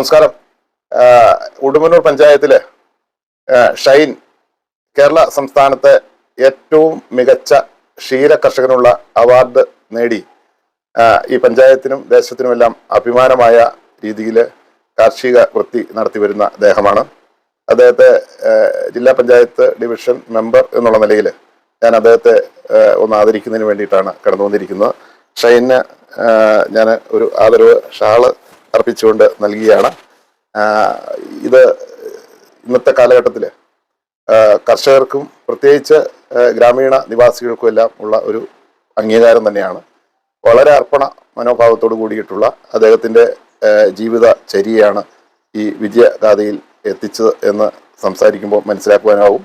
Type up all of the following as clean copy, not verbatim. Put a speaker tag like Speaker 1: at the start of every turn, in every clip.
Speaker 1: നമസ്കാരം. ഉടുമ്പന്നൂർ പഞ്ചായത്തിലെ ഷൈൻ കേരള സംസ്ഥാനത്തെ ഏറ്റവും മികച്ച ക്ഷീര കർഷകനുള്ള അവാർഡ് നേടി ഈ പഞ്ചായത്തിനും ദേശത്തിനുമെല്ലാം അഭിമാനമായ രീതിയിൽ കാർഷിക വൃത്തി നടത്തി വരുന്ന അദ്ദേഹമാണ്. അദ്ദേഹത്തെ ജില്ലാ പഞ്ചായത്ത് ഡിവിഷൻ മെമ്പർ എന്നുള്ള നിലയിൽ ഞാൻ അദ്ദേഹത്തെ ഒന്ന് ആദരിക്കുന്നതിന് വേണ്ടിയിട്ടാണ് കടന്നു വന്നിരിക്കുന്നത്. ഷൈന് ഞാൻ ഒരു ആദരവ് ഷാള് അർപ്പിച്ചുകൊണ്ട് നൽകുകയാണ്. ഇത് ഇന്നത്തെ കാലഘട്ടത്തിൽ കർഷകർക്കും പ്രത്യേകിച്ച് ഗ്രാമീണ നിവാസികൾക്കും എല്ലാം ഉള്ള ഒരു അംഗീകാരം തന്നെയാണ്. വളരെ അർപ്പണ മനോഭാവത്തോടു കൂടിയിട്ടുള്ള അദ്ദേഹത്തിൻ്റെ ജീവിത ചര്യയാണ് ഈ വിജയഗാഥയിൽ എത്തിച്ചത് എന്ന് സംസാരിക്കുമ്പോൾ മനസ്സിലാക്കുവാനാവും.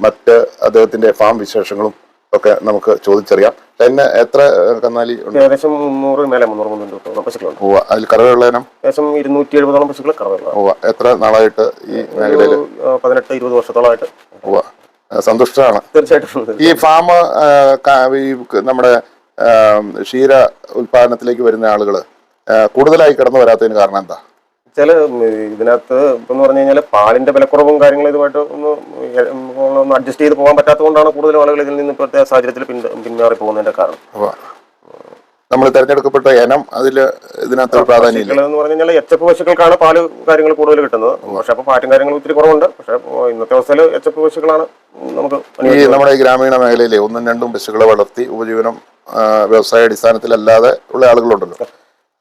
Speaker 1: മറ്റ് അദ്ദേഹത്തിൻ്റെ ഫാം വിശേഷങ്ങളും ഒക്കെ നമുക്ക് ചോദിച്ചറിയാം. പിന്നെ എത്ര കന്നാലി ഉണ്ട്?
Speaker 2: ഏകദേശം 300 പശുക്കളുണ്ട്.
Speaker 1: അതിൽ കറവയുള്ളതിനും
Speaker 2: ഏകദേശം 270 പശുക്കൾ കറവയുള്ള.
Speaker 1: എത്ര നാളായിട്ട് ഈ മേഖലയിൽ?
Speaker 2: 18-20 വർഷത്തോളമായിട്ട്.
Speaker 1: സന്തുഷ്ടമാണ്.
Speaker 2: തീർച്ചയായിട്ടും.
Speaker 1: ഈ ഫാം നമ്മുടെ ക്ഷീര ഉൽപാദനത്തിലേക്ക് വരുന്ന ആളുകൾ കൂടുതലായി കടന്നു വരാത്തതിന് കാരണം എന്താ?
Speaker 2: ഇതിനകത്ത് എന്ന് പറഞ്ഞു കഴിഞ്ഞാൽ പാലിന്റെ വിലക്കുറവും കാര്യങ്ങളും ഇതുമായിട്ട് ഒന്ന് അഡ്ജസ്റ്റ് ചെയ്ത് പോകാൻ പറ്റാത്തതുകൊണ്ടാണ് കൂടുതലും ആളുകൾ ഇതിൽ നിന്ന് ഇപ്പോഴത്തെ സാഹചര്യത്തിൽ പിന്മാറി പോകുന്നതിന്റെ കാരണം.
Speaker 1: നമ്മൾ തെരഞ്ഞെടുക്കപ്പെട്ട ഇനം ഇതിനകത്ത് പ്രാധാന്യം
Speaker 2: എന്ന് പറഞ്ഞു കഴിഞ്ഞാൽ എച്ചപ്പ് പശുക്കൾക്കാണ് പാല് കാര്യങ്ങൾ കൂടുതൽ കിട്ടുന്നത്. പക്ഷെ അപ്പൊ പാറ്റും കാര്യങ്ങളും ഒത്തിരി കുറവുണ്ട്. പക്ഷെ ഇന്നത്തെ അവസ്ഥയിൽ എച്ചപ്പ് പശുക്കളാണ് നമുക്ക്
Speaker 1: ഈ നമ്മുടെ ഗ്രാമീണ മേഖലയിലെ 1-2 പശുക്കളെ വളർത്തി ഉപജീവനം വ്യവസായ അടിസ്ഥാനത്തിലല്ലാതെ ഉള്ള ആളുകളുണ്ടല്ലോ.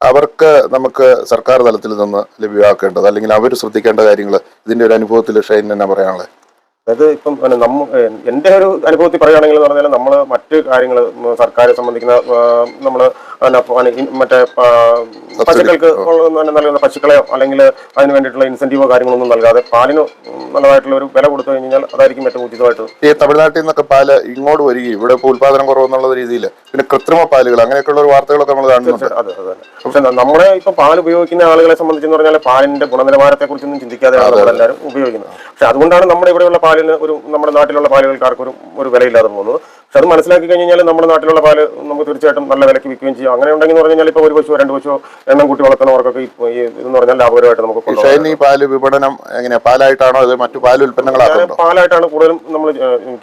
Speaker 1: അവർക്ക് നമുക്ക് സർക്കാർ തലത്തിൽ നിന്ന് ലഭ്യമാക്കേണ്ടത് അല്ലെങ്കിൽ അവർ ശ്രദ്ധിക്കേണ്ട കാര്യങ്ങൾ ഇതിന്റെ ഒരു അനുഭവത്തിൽ ഷൈൻ എന്നാ പറയാനുള്ളത്?
Speaker 2: അതായത് ഇപ്പം എൻ്റെ ഒരു അനുഭവത്തിൽ പറയുകയാണെങ്കിൽ എന്ന് പറഞ്ഞാൽ നമ്മൾ മറ്റ് കാര്യങ്ങൾ സർക്കാരെ സംബന്ധിക്കുന്ന നമ്മൾ മറ്റേ പശുക്കൾക്ക് നൽകുന്ന പശുക്കളെയോ അല്ലെങ്കിൽ അതിന് വേണ്ടിയിട്ടുള്ള ഇൻസെന്റീവോ കാര്യങ്ങളൊന്നും നൽകാതെ പാലിന് നല്ലതായിട്ടുള്ള ഒരു വില കൊടുത്തു കഴിഞ്ഞാൽ അതായിരിക്കും ഏറ്റവും ഉചിതമായിട്ട്.
Speaker 1: ഈ തമിഴ്നാട്ടിൽ നിന്നൊക്കെ പാല് ഇങ്ങോട്ട് വരികയും ഇവിടെ ഇപ്പോൾ ഉത്പാദനം കുറവെന്നുള്ള രീതിയിൽ പിന്നെ കൃത്രിമ പാലുകൾ അങ്ങനെയൊക്കെയുള്ള ഒരു വാർത്തകളൊക്കെ നമ്മൾ കാണുന്നുണ്ട്.
Speaker 2: അതെ. പക്ഷെ നമ്മുടെ ഇപ്പൊ പാൽ ഉപയോഗിക്കുന്ന ആളുകളെ സംബന്ധിച്ചെന്ന് പറഞ്ഞാൽ പാലിന്റെ ഗുണനിലവാരത്തെ കുറിച്ചൊന്നും ചിന്തിക്കാതെയാണ് നമ്മളെല്ലാവരും ഉപയോഗിക്കുന്നത്. പക്ഷെ അതുകൊണ്ടാണ് നമ്മുടെ ഇവിടെയുള്ള പാലിന് നമ്മുടെ നാട്ടിലുള്ള പാലുകൾക്കാർക്ക് ഒരു വിലയില്ലാതെ പോകുന്നത്. പക്ഷെ അത് മനസ്സിലാക്കി കഴിഞ്ഞാൽ നമ്മുടെ നാട്ടിലുള്ള പാല് നമുക്ക് തീർച്ചയായിട്ടും നല്ല വിലയ്ക്ക് വിൽക്കുകയും ചെയ്യും. അങ്ങനെ ഉണ്ടെങ്കിൽ എന്ന് പറഞ്ഞാൽ ഇപ്പോൾ 1 പശു 2 പശു എണ്ണം കൂട്ടി വളർത്തുന്നവർക്കൊക്കെ ഇതെന്ന് പറഞ്ഞാൽ ലാഭകരമായിട്ട് നമുക്ക്
Speaker 1: പാല് വിപണനം എങ്ങനെയാ? പാലായിട്ടാണോ അത് മറ്റു പാൽ ഉൽപ്പന്നങ്ങളാണ്?
Speaker 2: പാലായിട്ടാണ് കൂടുതലും നമ്മൾ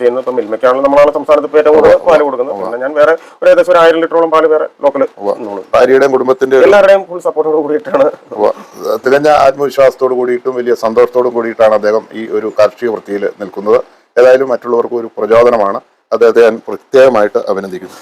Speaker 2: ചെയ്യുന്നത്. ഇപ്പം മിൽമയ്ക്കാണ് നമ്മളാണ് സംസ്ഥാനത്ത് ഏറ്റവും കൂടുതൽ പാല് കൊടുക്കുന്നത്. പിന്നെ ഞാൻ വേറെ ഏകദേശം 1000 ലിറ്ററോളം പാല് വേറെ ലോക്കല്
Speaker 1: ഭാര്യയുടെയും കുടുംബത്തിന്റെ
Speaker 2: എല്ലാവരുടെയും ഫുൾ സപ്പോർട്ടോട് കൂടിയിട്ടാണ്.
Speaker 1: തികഞ്ഞ ആത്മവിശ്വാസത്തോടു കൂടിയിട്ടും വലിയ സന്തോഷത്തോടും കൂടിയിട്ടാണ് അദ്ദേഹം ഈ ഒരു കാർഷിക വൃത്തിയിൽ നിൽക്കുന്നത്. ഏതായാലും മറ്റുള്ളവർക്ക് ഒരു പ്രചോദനമാണ്. അദ്ദേഹത്തെ ഞാൻ പ്രത്യേകമായിട്ട് അഭിനന്ദിക്കുന്നു.